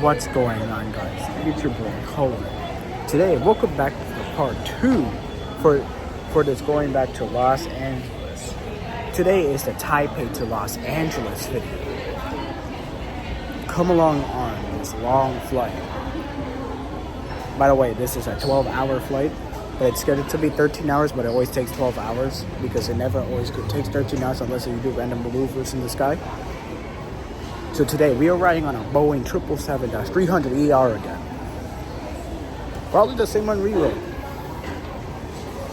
What's going on, guys? It's your boy Colin. Today, welcome back to part 2 for this going back to Los Angeles. Today is the Taipei to Los Angeles video. Come along on this long flight. By the way, this is a 12-hour flight, but it's scheduled to be 13 hours, but it always takes 12 hours because it never always takes 13 hours unless you do random maneuvers in the sky. So today we are riding on a Boeing 777-300ER again. Probably the same one we rode.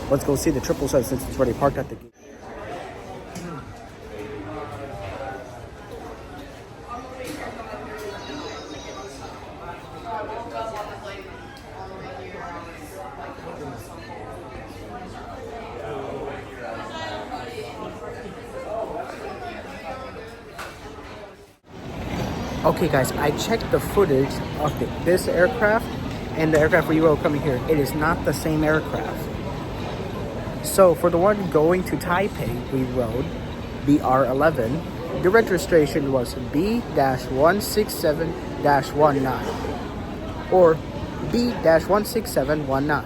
Let's go see the 777 since it's already parked at the gate. Okay guys, I checked the footage of this aircraft and the aircraft we rode coming here. It is not the same aircraft. So for the one going to Taipei, we rode BR11. The registration was B-167-19 or B-16719.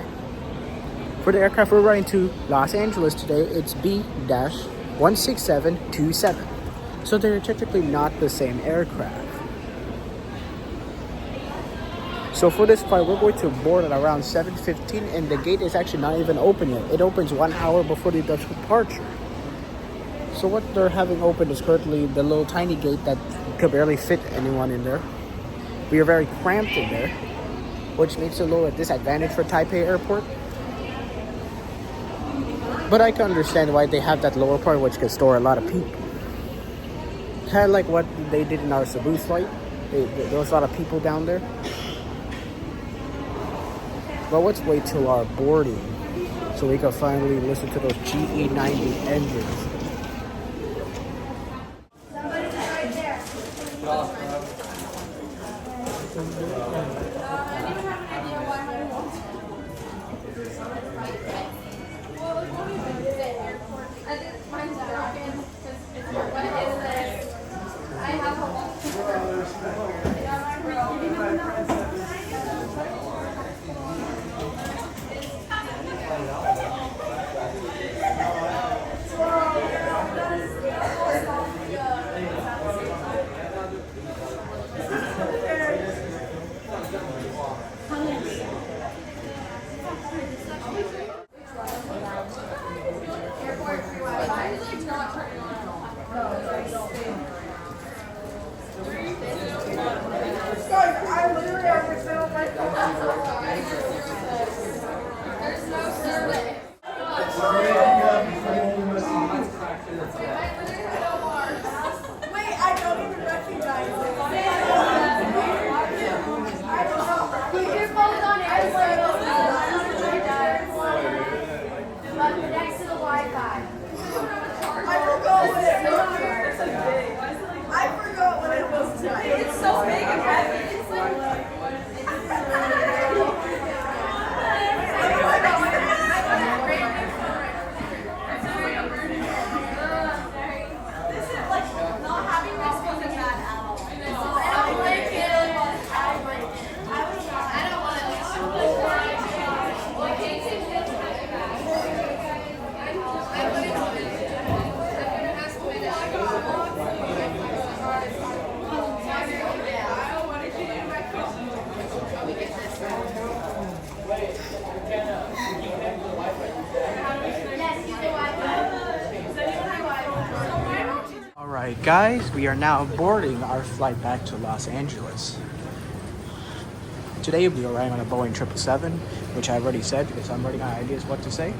For the aircraft we're riding to Los Angeles today, it's B-16727. So they're technically not the same aircraft. So for this flight, we're going to board at around 7:15, and the gate is actually not even open yet. It opens 1 hour before the departure. So what they're having open is currently the little tiny gate that could barely fit anyone in there. We are very cramped in there, which makes it a little disadvantage for Taipei Airport. But I can understand why they have that lower part, which can store a lot of people. Kind of like what they did in our Cebu flight. There was a lot of people down there. But let's wait till our boarding so we can finally listen to those GE90 engines. Alright guys, we are now boarding our flight back to Los Angeles. Today we are riding on a Boeing 777, which I already said because I'm running out of ideas what to say.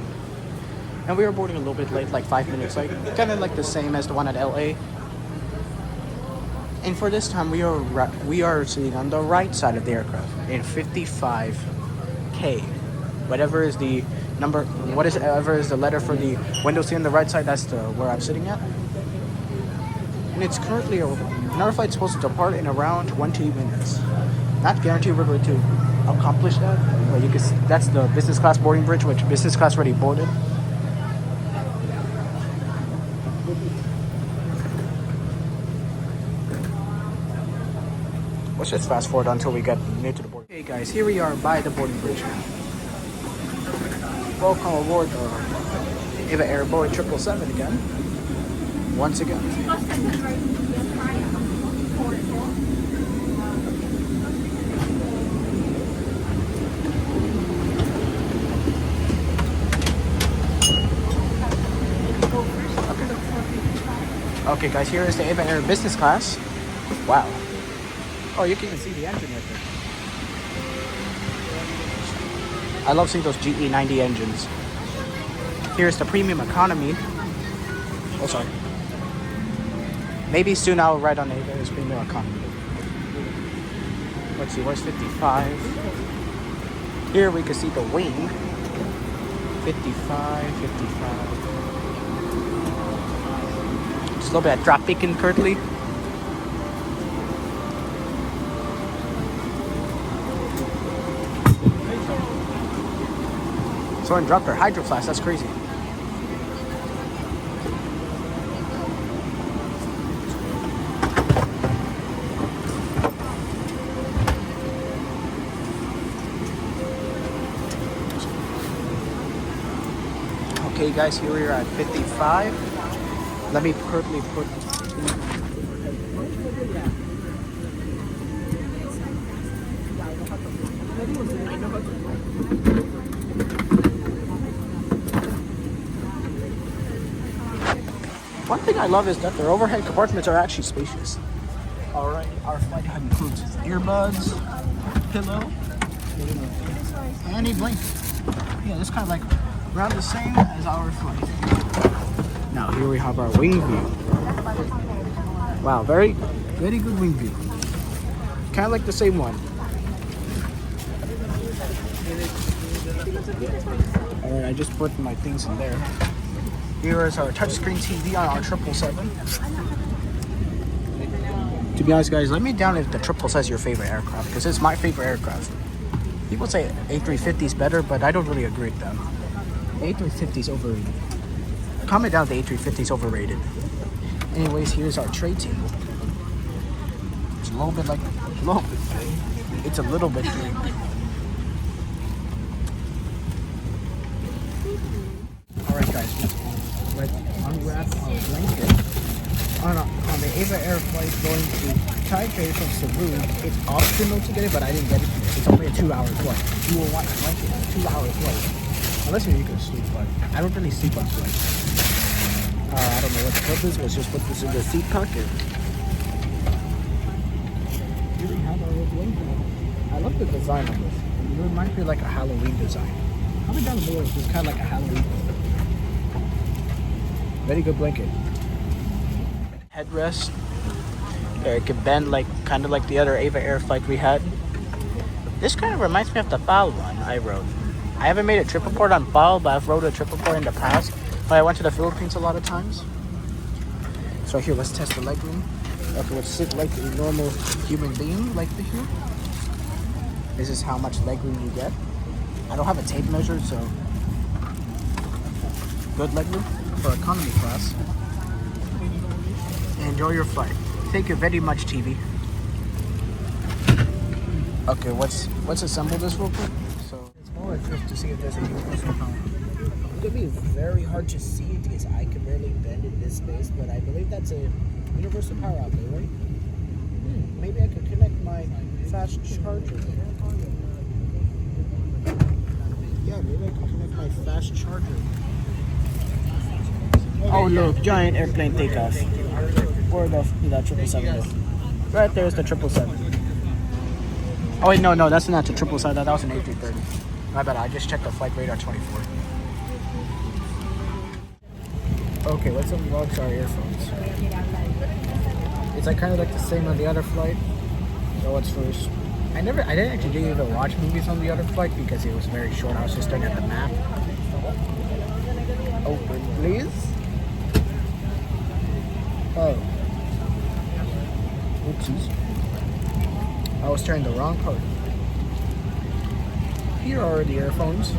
And we are boarding a little bit late, like 5 minutes late, kind of like the same as the one at LA. And for this time we are sitting on the right side of the aircraft in 55K. Whatever is the number, whatever is the letter for the window seat on the right side, that's where I'm sitting at. And it's currently another flight's supposed to depart in around 20 minutes. Not guaranteed we're going to accomplish that, but you can see that's the business class boarding bridge, which business class already boarded. Let's just fast forward until we get near to the boarding. Okay guys, here we are by the boarding bridge now. Welcome aboard Eva Air Boeing 777 again. Once again. Okay guys, here is the Eva Air business class. Wow. Oh, you can even see the engine right there. I love seeing those GE90 engines. Here's the premium economy. Oh, sorry. Maybe soon I'll ride on Eva Air's premium economy. Let's see, where's 55? Here we can see the wing. 55, 55. Just a little bit of traffic in currently. Someone dropped their hydro flask, that's crazy. Okay guys, here we are at 55. Let me quickly put one thing I love is that their overhead compartments are actually spacious. Alright, our flight includes earbuds, pillow, and a blanket. Yeah, it's kind of like around the same as our flight. Now here we have our wing view. Wow, very good wing view. Kind of like the same one. Alright, I just put my things in there. Here is our touchscreen TV on our 777. To be honest guys, let me down if the 777 is your favorite aircraft, because it's my favorite aircraft. People say A350 is better, but I don't really agree with them. A350 is overrated. Comment down if the A350 is overrated. Anyways, here's our tray table. It's a little bit big. It's a little bit big. Alright guys, let's unwrap our blanket. On the Eva Air flight going to Taipei from Cebu, it's optional to get it, but I didn't get it. It's only a 2-hour flight. You will want a blanket on a 2-hour flight. Unless you can sleep, but I don't really sleep on flights. I don't know what the purpose was. Just put this in the seat pocket. Here we have our little blanket. I love the design on this. It reminds me of like a Halloween design. Coming down the middle is just kind of like a Halloween. Very good blanket. Headrest. It can bend like kind of like the other Eva Air flight we had. This kind of reminds me of the PAL one I rode. I haven't made a tripreport on PAL, but I've rode a tripreport in the past. But I went to the Philippines a lot of times. So here, let's test the legroom. Okay, let's sit like a normal human being like the here. This is how much legroom you get. I don't have a tape measure, so good legroom for economy class. Enjoy your flight. Thank you very much, TV. Okay, let's assemble this real quick. So it's more just to see if there's a universal power. It's gonna be very hard to see it because I can barely bend in this space, but I believe that's a universal power outlet, right? Maybe I could connect my fast charger. Yeah, maybe I can connect my fast charger. Oh look, giant airplane takeoff. Where the 777 is. Right there's the 777. Oh wait, no, that's not the 777. That was an A330. My bad, I just checked the flight radar 24. Okay, let's unbox our earphones. It's like kind of like the same on the other flight. So what's first? I didn't actually even watch movies on the other flight because it was very short. I was just staring at the map. Open, please. Oh. Oopsies. I was turning the wrong part. Here are the earphones.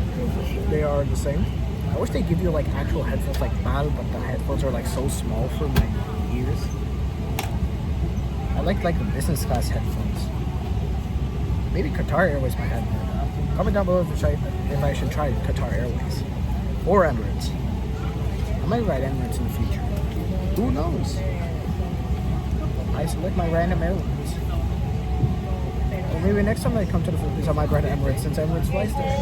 They are the same. I wish they give you like actual headphones like that, but the headphones are like so small for my ears. I like the business class headphones. Maybe Qatar Airways might have it. Comment down below if I should try Qatar Airways or Emirates. I might ride Emirates in the future. Who knows? I select my random airlines. Or maybe next time I come to the Philippines, I might ride Emirates since Emirates flies there.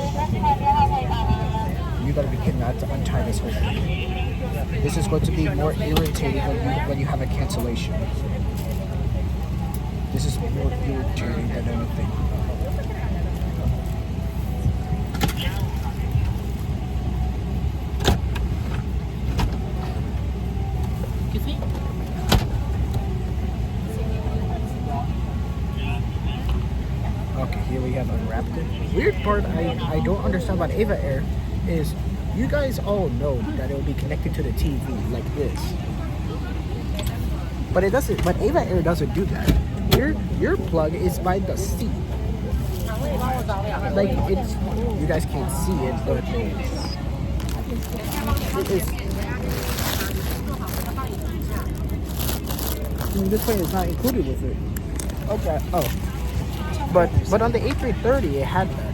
You gotta be kidding me. I have to untie this whole thing. This is going to be more irritating when you have a cancellation. This is more irritating than anything. Okay, here we have unwrapped it. Weird part I don't understand about Eva Air is you guys all know that it will be connected to the TV like this. But it doesn't. But Eva Air doesn't do that. Your plug is by the seat. Like it's, you guys can't see it, but it is. This plane is not included with it. Okay. Oh, but on the A330 it had that.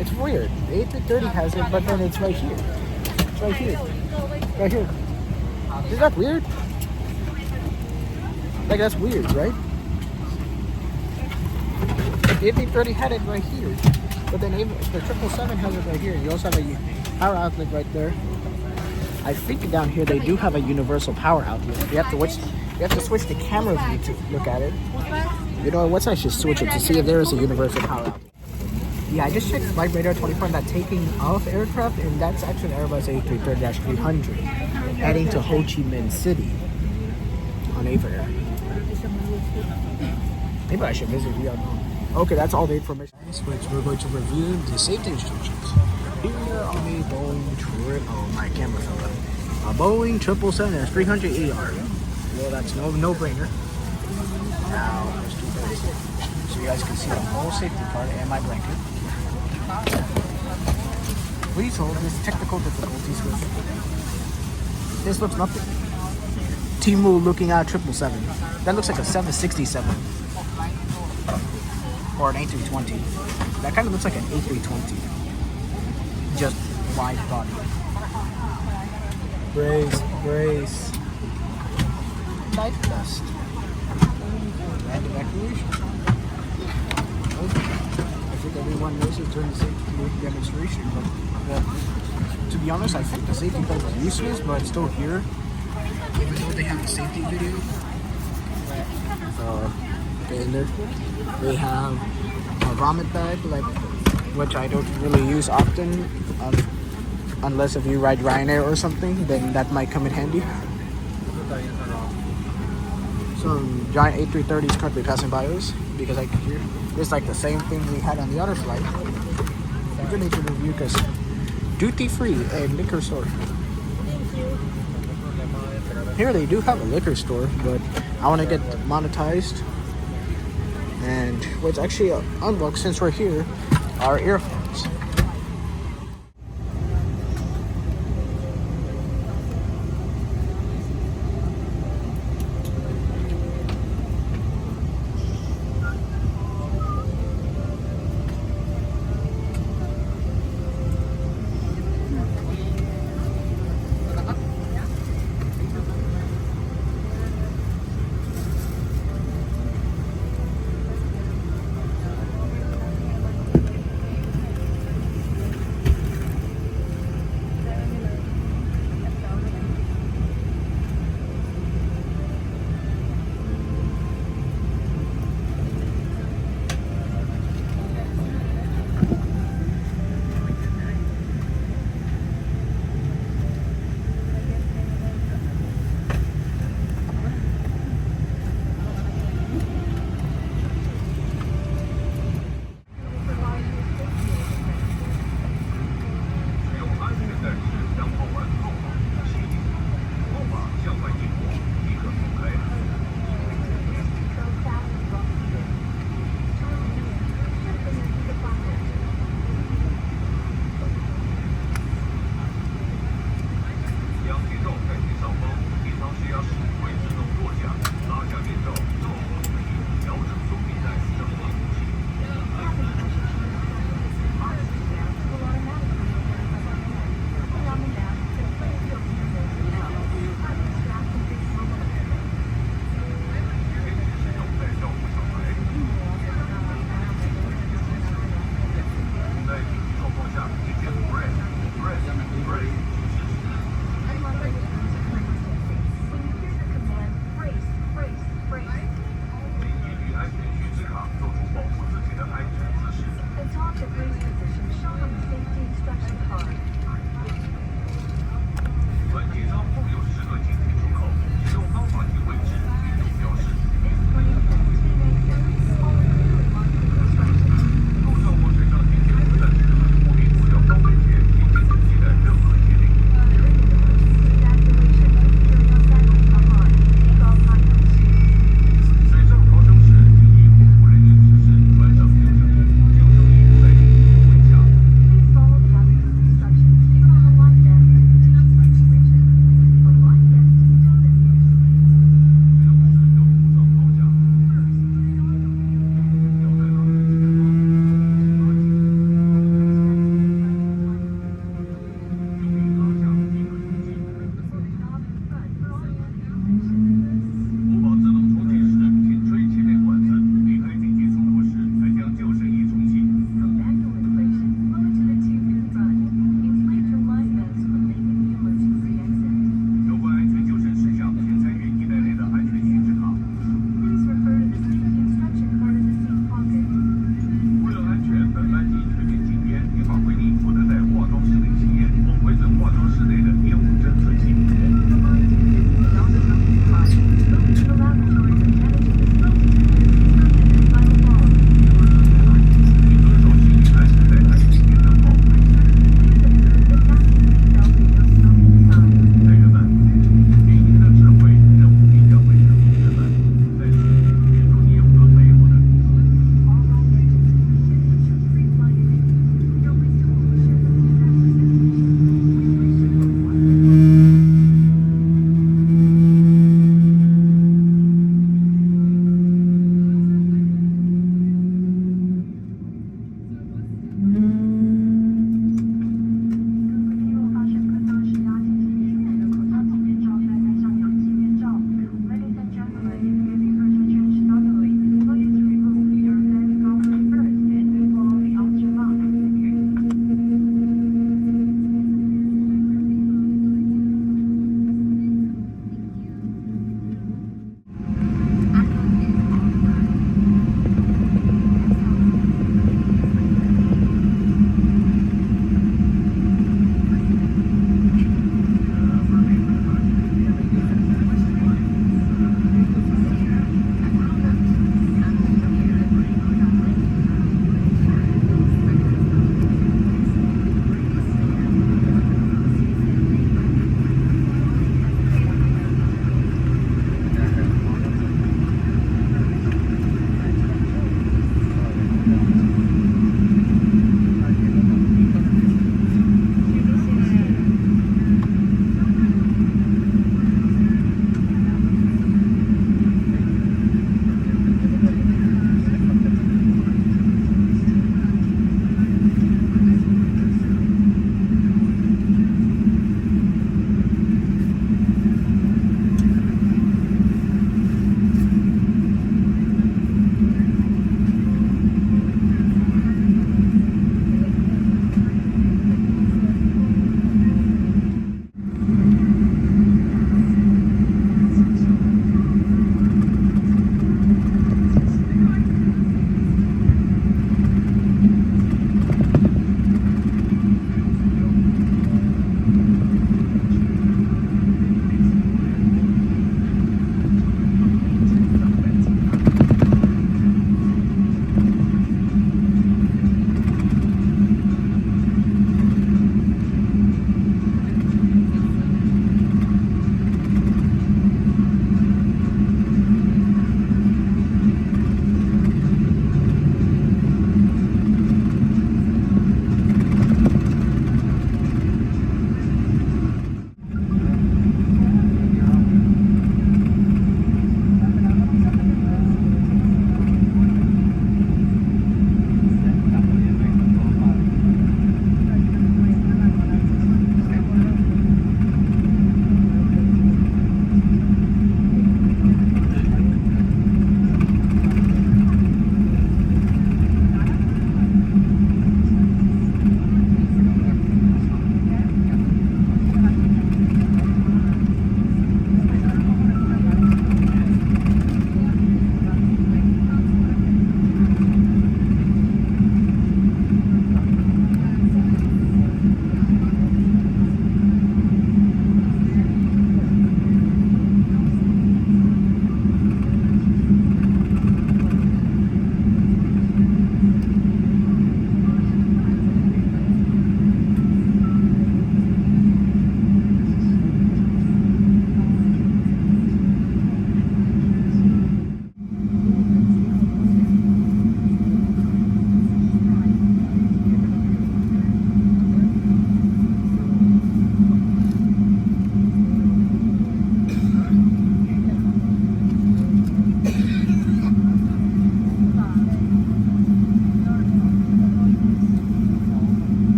It's weird. The A330 has it, but then it's right here. It's right here. Right here. Is that weird? Like that's weird, right? The A330 had it right here, but then the 777 has it right here. You also have a power outlet right there. I think down here they do have a universal power outlet. You have to switch the camera view to look at it. You know what? I should switch it to see if there is a universal power outlet. Yeah, I just checked Flight Radar 24 on that taking off aircraft, and that's actually an Airbus A330-300 heading to Ho Chi Minh City on Eva Air. Maybe I should visit Vietnam. Okay, that's all the information. Which we're going to review the safety instructions. Here on a Boeing oh my camera fell out. A Boeing 777-300ER. Well, that's no-brainer. Now let's do this. So you guys can see the whole safety part and my blanket. Please hold this technical difficulties with. This looks nothing. Timu looking at 777. That looks like a 767. Or an A320. That kind of looks like an A320. Just wide body. Brace. Life vest. And evacuation. I think everyone knows it during the safety demonstration, but to be honest, I think the safety belt is useless, but it's still here. Even though they have a safety video. In there. They have a vomit bag, which I don't really use often, unless if you ride Ryanair or something, then that might come in handy. Some giant A330s currently passing by us because I can hear it's like the same thing we had on the other flight. I'm gonna need to review because duty free and liquor store. Here they do have a liquor store, but I want to get monetized. And what's actually unlocked since we're here are earphones.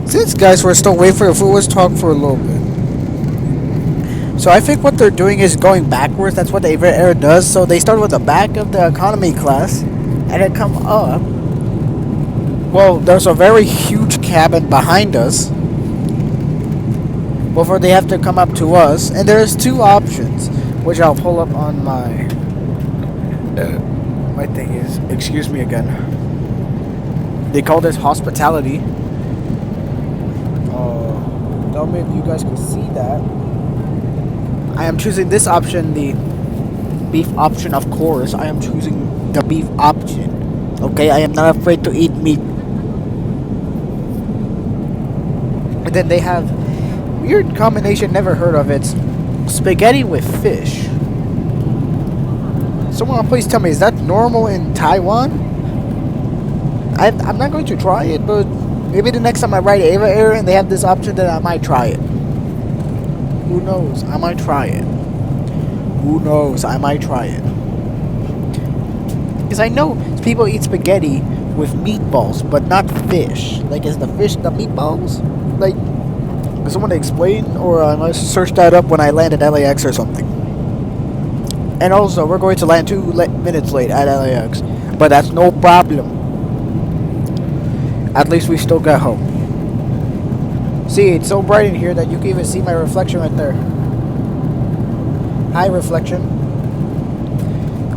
Since guys, we're still waiting for the food, let's talk for a little bit. So I think what they're doing is going backwards. That's what the Eva Air does. So they start with the back of the economy class, and then come up. Well, there's a very huge cabin behind us before they have to come up to us. And there's two options, which I'll pull up on my thing is. Excuse me again. They call this hospitality. Tell me if you guys can see that. I am choosing this option, the beef option, of course. I am choosing the beef option. Okay, I am not afraid to eat meat. And then they have weird combination, never heard of it. Spaghetti with fish. Someone please tell me, is that normal in Taiwan? I'm not going to try it, but maybe the next time I ride Eva Air and they have this option, then I might try it. Who knows? I might try it. Who knows? I might try it. Because I know people eat spaghetti with meatballs, but not fish. Like, is the fish the meatballs? Like, does someone explain? Or I must search that up when I land at LAX or something. And also, we're going to land 2 minutes late at LAX. But that's no problem. At least we still got home. See, it's so bright in here that you can even see my reflection right there. Hi, reflection.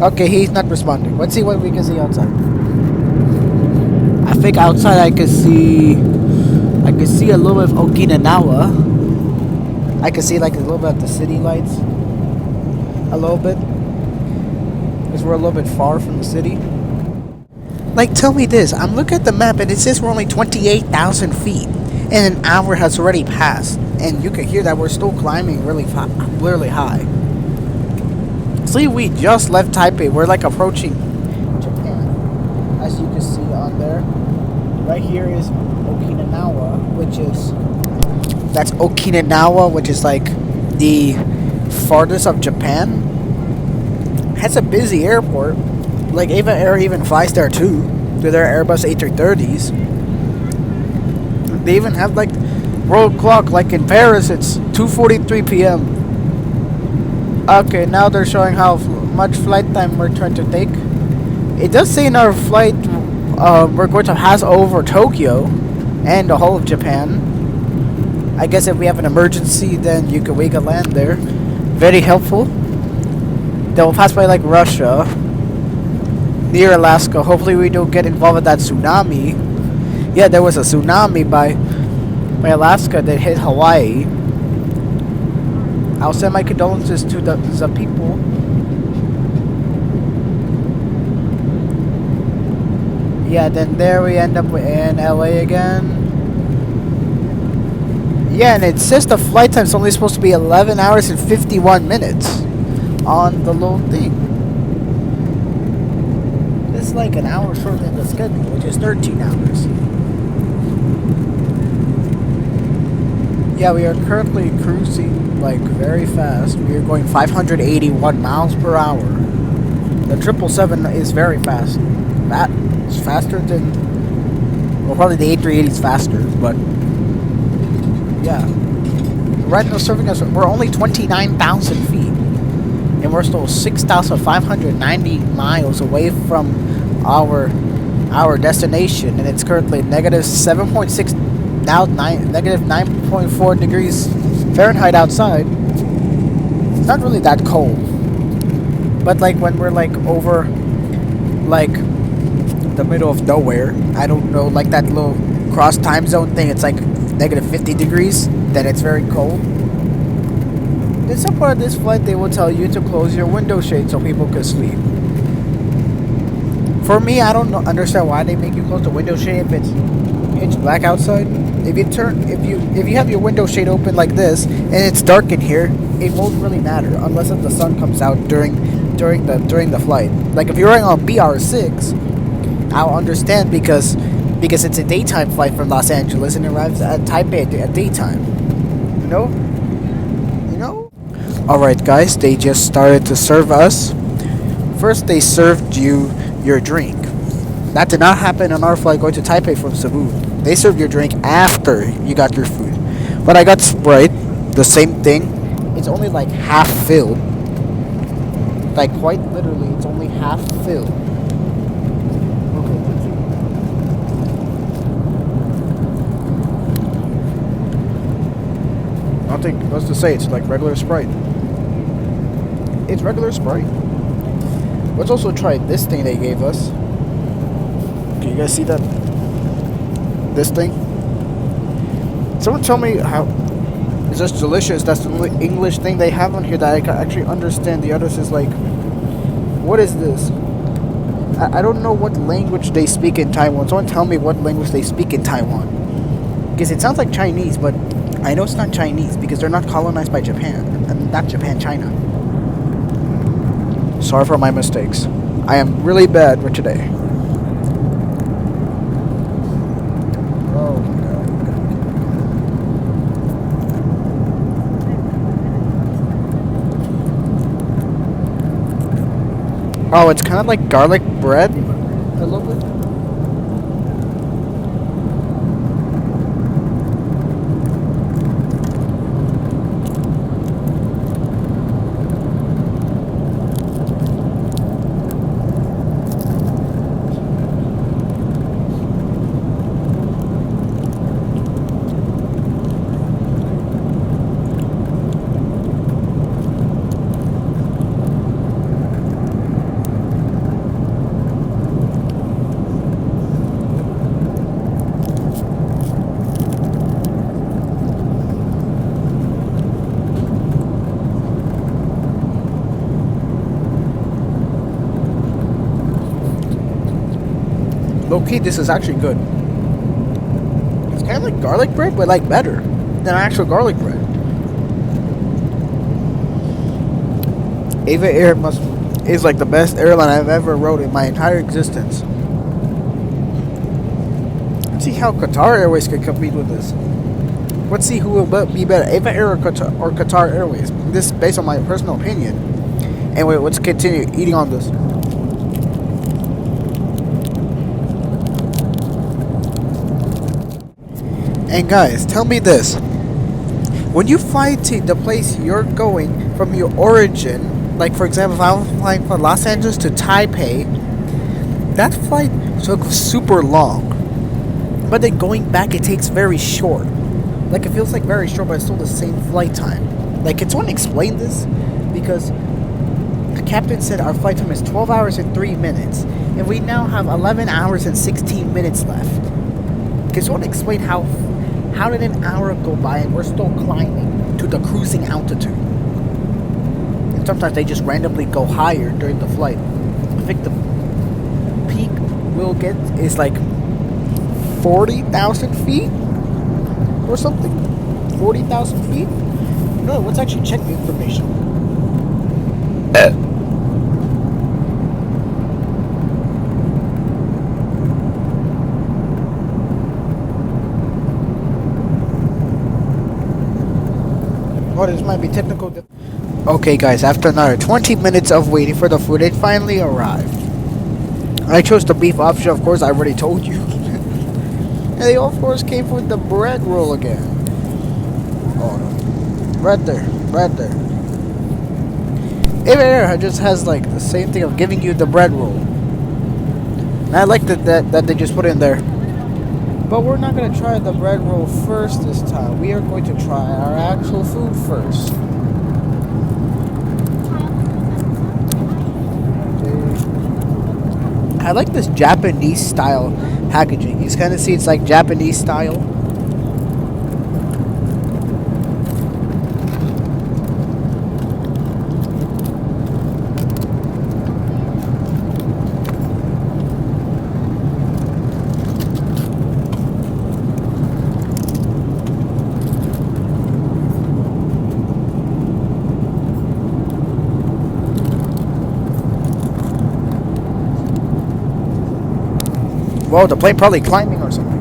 Okay, he's not responding. Let's see what we can see outside. I think outside I can see a little bit of Okinawa. I can see like a little bit of the city lights. A little bit. Because we're a little bit far from the city. Like, tell me this. I'm looking at the map and it says we're only 28,000 feet. And an hour has already passed. And you can hear that we're still climbing really high. See, we just left Taipei. We're like approaching Japan. As you can see on there. Right here is Okinawa, that's Okinawa, which is like the farthest of Japan. Has a busy airport. Like, Eva Air even flies there too, to their Airbus A330s. They even have like world clock, like in Paris, it's 2:43 p.m. Okay, now they're showing how much flight time we're trying to take. It does say in our flight we're going to pass over Tokyo and the whole of Japan. I guess if we have an emergency, then we can land there. Very helpful. Then we'll pass by like Russia, near Alaska. Hopefully we don't get involved with that tsunami. Yeah, there was a tsunami by Alaska that hit Hawaii. I'll send my condolences to the people. Yeah, then there we end up in LA again. Yeah, and it says the flight time's only supposed to be 11 hours and 51 minutes on the little thing. like an hour shorter than the schedule, which is 13 hours. Yeah, we are currently cruising like very fast. We are going 581 miles per hour. The 777 is very fast. It's faster than, well, probably the A380 is faster, but yeah. Right now, serving us, we're only 29,000 feet, and we're still 6,590 miles away from our destination, and it's currently negative 7.6, now negative 9.4 degrees Fahrenheit outside. It's not really that cold, but like when we're like over like the middle of nowhere, I don't know, like that little cross time zone thing, it's like negative 50 degrees, then it's very cold. In some part of this flight, they will tell you to close your window shade so people can sleep. For me, I don't understand why they make you close the window shade if it's pitch black outside. If you have your window shade open like this and it's dark in here, it won't really matter unless if the sun comes out during the flight. Like if you're running on BR6, I'll understand because it's a daytime flight from Los Angeles and it arrives at Taipei at daytime. You know? Alright guys, they just started to serve us. First they served you your drink. That did not happen on our flight going to Taipei from Cebu. They served your drink after you got your food. But I got Sprite, the same thing. It's only like half filled. Like quite literally, it's only half filled. Nothing else to say, it's like regular Sprite. It's regular Sprite. Let's also try this thing they gave us. Can you guys see that? This thing? Someone tell me how... It's just delicious. That's the only English thing they have on here that I can actually understand. The others is like... What is this? I don't know what language they speak in Taiwan. Someone tell me what language they speak in Taiwan. Because it sounds like Chinese, but I know it's not Chinese because they're not colonized by Japan. And not Japan, China. Sorry for my mistakes. I am really bad for today. Oh my god. Oh, it's kind of like garlic bread. A little bit. Okay, this is actually good. It's kind of like garlic bread, but like better than actual garlic bread. Eva Air is like the best airline I've ever rode in my entire existence. Let's see how Qatar Airways can compete with this. Let's see who will be better, Eva Air or Qatar Airways. This is based on my personal opinion. Anyway, let's continue eating on this. And guys, tell me this. When you fly to the place you're going from your origin, like for example, if I was flying from Los Angeles to Taipei, that flight took super long. But then going back, it takes very short. Like it feels like very short, but it's still the same flight time. Like, can someone explain this? Because the captain said our flight time is 12 hours and 3 minutes. And we now have 11 hours and 16 minutes left. Can someone explain how did an hour go by and we're still climbing to the cruising altitude? And sometimes they just randomly go higher during the flight. I think the peak we'll get is like 40,000 feet or something. 40,000 feet? No, let's actually check the information. Oh, this might be technical. Okay, guys, after another 20 minutes of waiting for the food, it finally arrived. I chose the beef option, of course, I already told you. And they, of course, came with the bread roll again. Oh, no. Right there. Right there. Eva Air just has, like, the same thing of giving you the bread roll. And I like that they just put it in there. But we're not going to try the bread roll first this time. We are going to try our actual food first. I like this Japanese style packaging. You kind of see it's like Japanese style. Whoa, the plane probably climbing or something.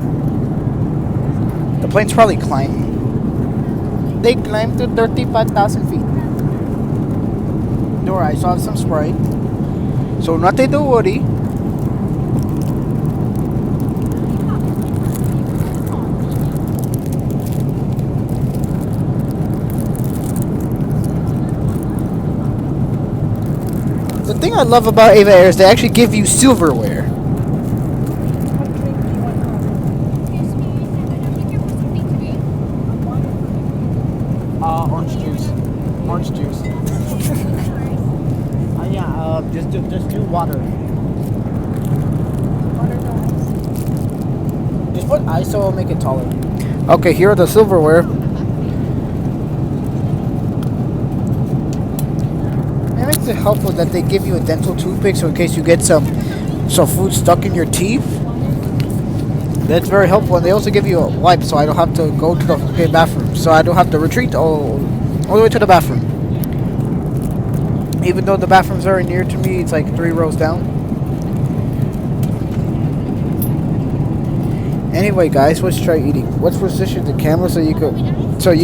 The plane's probably climbing. They climbed to 35,000 feet. Door, I saw some spray. So nothing to worry. The thing I love about Eva Air is they actually give you silverware. Orange juice. Orange juice. Yeah, just do water. Just put ISO and make it taller. Okay, here are the silverware. It makes it helpful that they give you a dental toothpick, so in case you get some food stuck in your teeth. That's very helpful, and they also give you a wipe, so I don't have to go to the bathroom. So I don't have to retreat all the way to the bathroom. Even though the bathroom's very near to me, it's like 3 rows down. Anyway, guys, let's try eating. Let's position the camera so you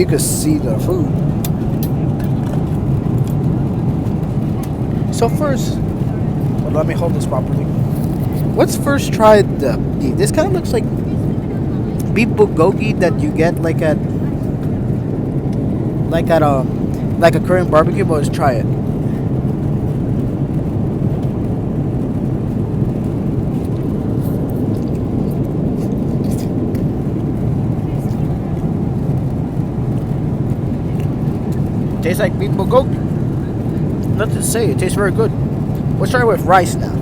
could see the food. So first, well, let me hold this properly. Let's first try the beef. This kind of looks like beef bulgogi that you get like a Korean barbecue, but let's try it. Tastes like beef bulgogi. Nothing to say, it tastes very good. Let's try it with rice now.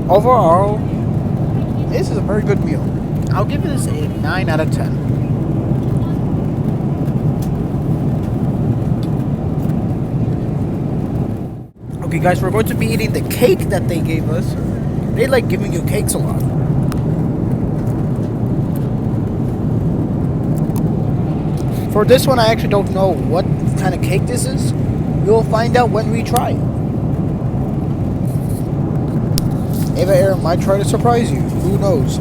Overall, this is a very good meal. I'll give this a 9 out of 10. Okay, guys, we're going to be eating the cake that they gave us. They like giving you cakes a lot. For this one, I actually don't know what kind of cake this is. We'll find out when we try it. Eva Air might try to surprise you. Who knows?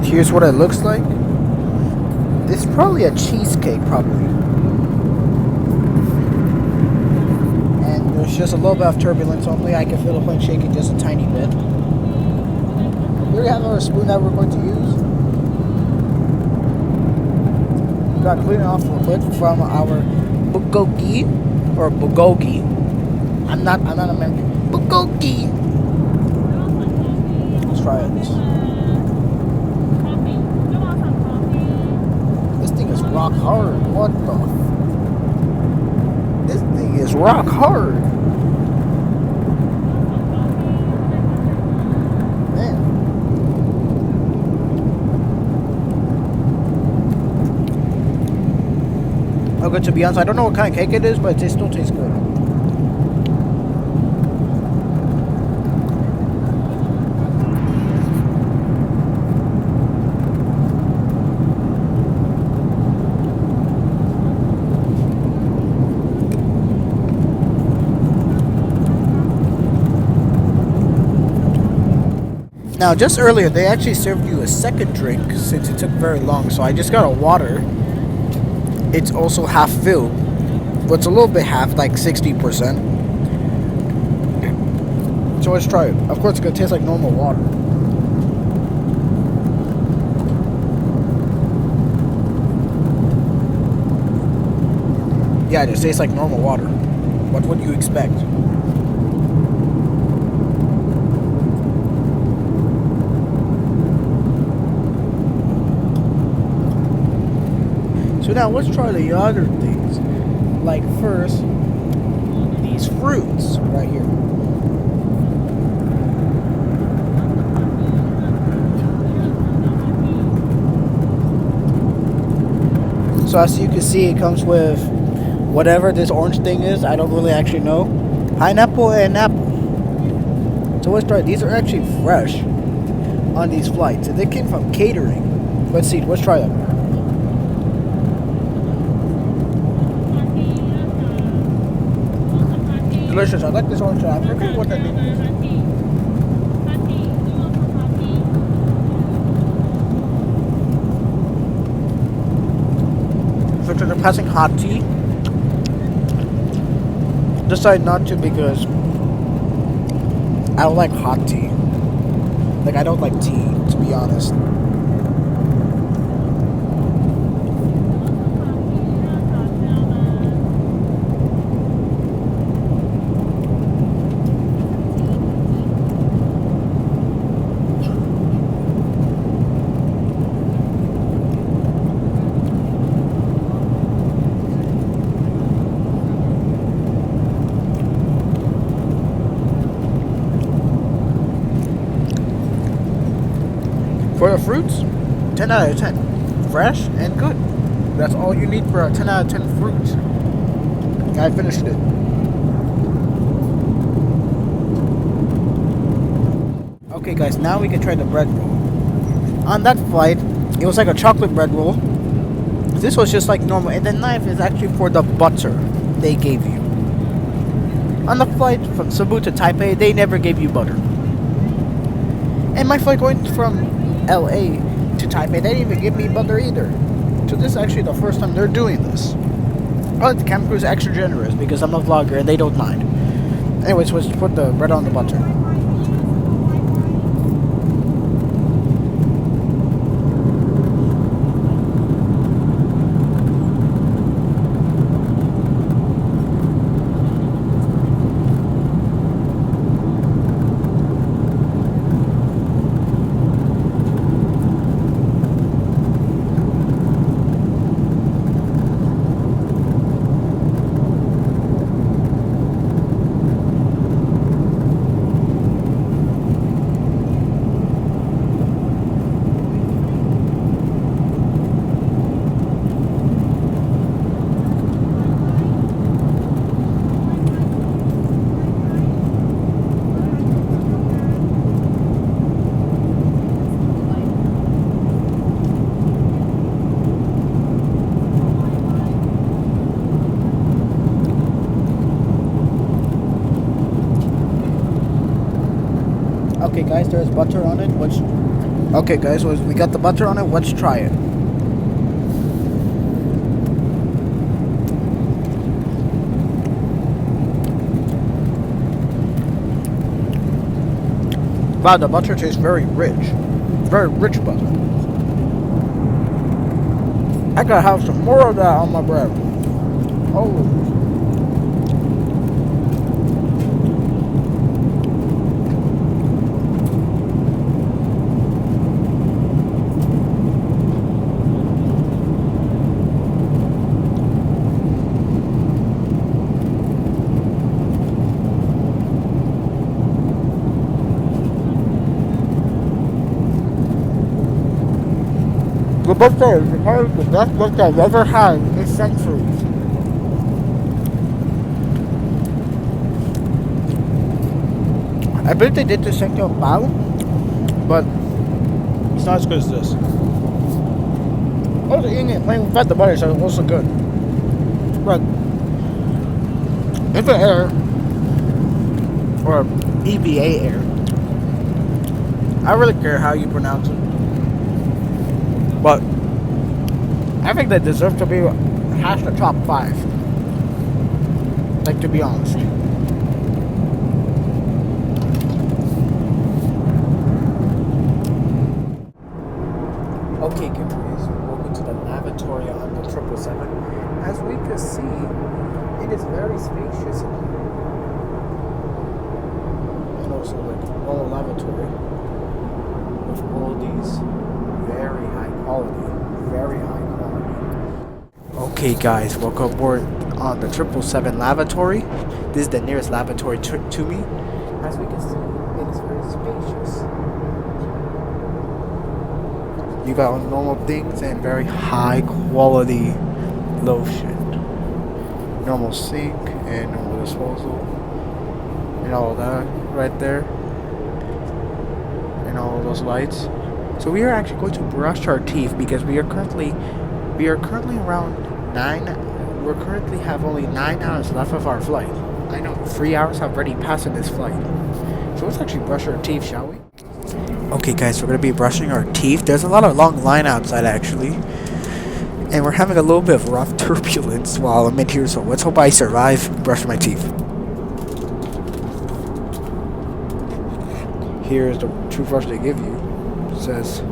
Here's what it looks like. This is probably a cheesecake, probably. There's just a little bit of turbulence only. I can feel the plane shaking just a tiny bit. Here we have our spoon that we're going to use. We got to clean it off a bit from our bulgogi or bulgogi. I'm not a member. Bulgogi. let's try this. This thing is rock hard. What the? This thing is rock hard. Man. Okay, to be honest, I don't know what kind of cake it is, but it still tastes good. Now, just earlier, they actually served you a second drink since it took very long. So I just got a water. It's also half filled. But it's a little bit half, like 60%. So let's try it. Of course, it's going to taste like normal water. Yeah, it just tastes like normal water. What would you expect? So now let's try the other things. Like first, these fruits right here. So as you can see, it comes with whatever this orange thing is. I don't really actually know. Pineapple and apple. So let's try. These are actually fresh on these flights. And they came from catering. Let's see. Let's try them. Delicious. I like this orange. I forget what that name is. So they're passing hot tea. Decide not to because I don't like hot tea. Like I don't like tea, to be honest. For the fruits, 10 out of 10. Fresh and good. That's all you need for a 10 out of 10 fruit. I finished it. Okay guys, now we can try the bread roll. On that flight, it was like a chocolate bread roll. This was just like normal. And the knife is actually for the butter they gave you. On the flight from Cebu to Taipei, they never gave you butter. And my flight going from LA to Taipei, they didn't even give me butter either. So this is actually the first time they're doing this. But the camera crew is extra generous because I'm a vlogger and they don't mind. Anyways, let's put the bread on the butter. Okay guys, there's butter on it. Okay guys, we got the butter on it. Let's try it. Wow, the butter tastes very rich. Very rich butter. I gotta have some more of that on my bread. Oh. The birthday is probably the best birthday I've ever had in centuries. I believe they did the same thing with Bao, but it's not as good as this. I was eating it playing without the butter, so it was also good. But Eva Air or Eva Air, I don't really care how you pronounce it, but I think they deserve to be hashed the top 5. Like, to be honest. Okay, guys, welcome to the lavatory on the 777. As we can see, it is very spacious in here. And also, like, all lavatory with all these very high quality. Okay, guys, welcome aboard on the 777 lavatory. This is the nearest lavatory to me. As we can see, it is very spacious. You got normal things and very high quality lotion. Normal sink and normal disposal. And all that right there. And all those lights. So we are actually going to brush our teeth because we are currently around 9. We currently have only 9 hours left of our flight. I know 3 hours have already passed in this flight. So let's actually brush our teeth, shall we? Okay, guys, we're gonna be brushing our teeth. There's a lot of long line outside actually, and we're having a little bit of rough turbulence while I'm in here. So let's hope I survive brushing my teeth. Here's the toothbrush they give you. It says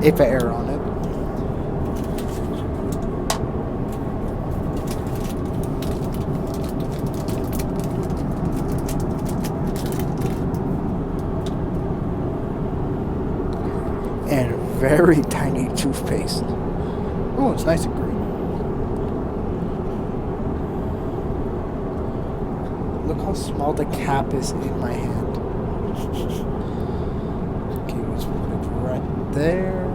Eva Air on it. And very tiny toothpaste. Oh, it's nice and green. Look how small the cap is in my hand. Okay, let's put it right there.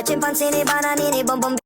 Chimpanzini, bananini, bum bum.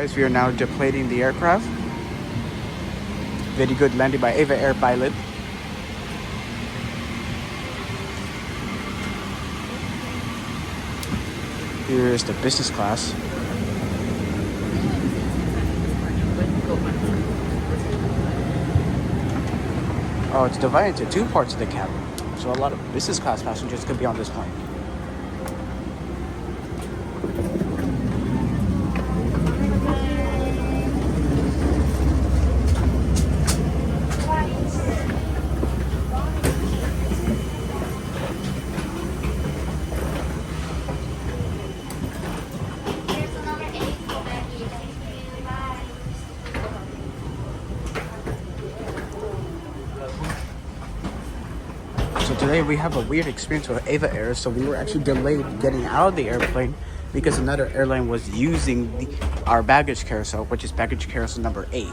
Guys, we are now deplating the aircraft. Very good landing by Eva Air pilot. Here is the business class. Oh, it's divided into two parts of the cabin. So a lot of business class passengers could be on this plane. So today we have a weird experience with Eva Air. So we were actually delayed getting out of the airplane because another airline was using our baggage carousel, which is baggage carousel number 8.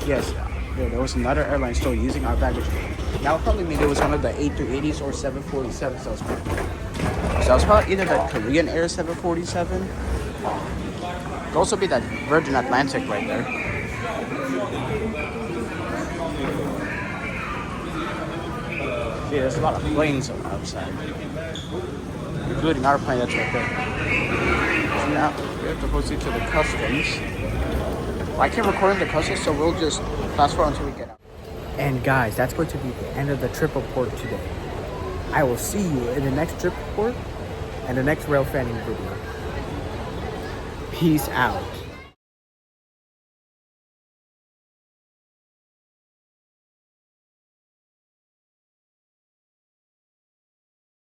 Yes, there was another airline still using our baggage. That would probably mean it was one of the A380s or 747s. So it was probably either the Korean Air 747. It could also be that Virgin Atlantic right there. See, there's a lot of planes outside, including our plane that's right there. So now we have to proceed to the customs. Well, I can't record in the customs, so we'll just fast forward until we get out. And guys, that's going to be the end of the trip report today. I will see you in the next trip report and the next rail fanning video. Peace out.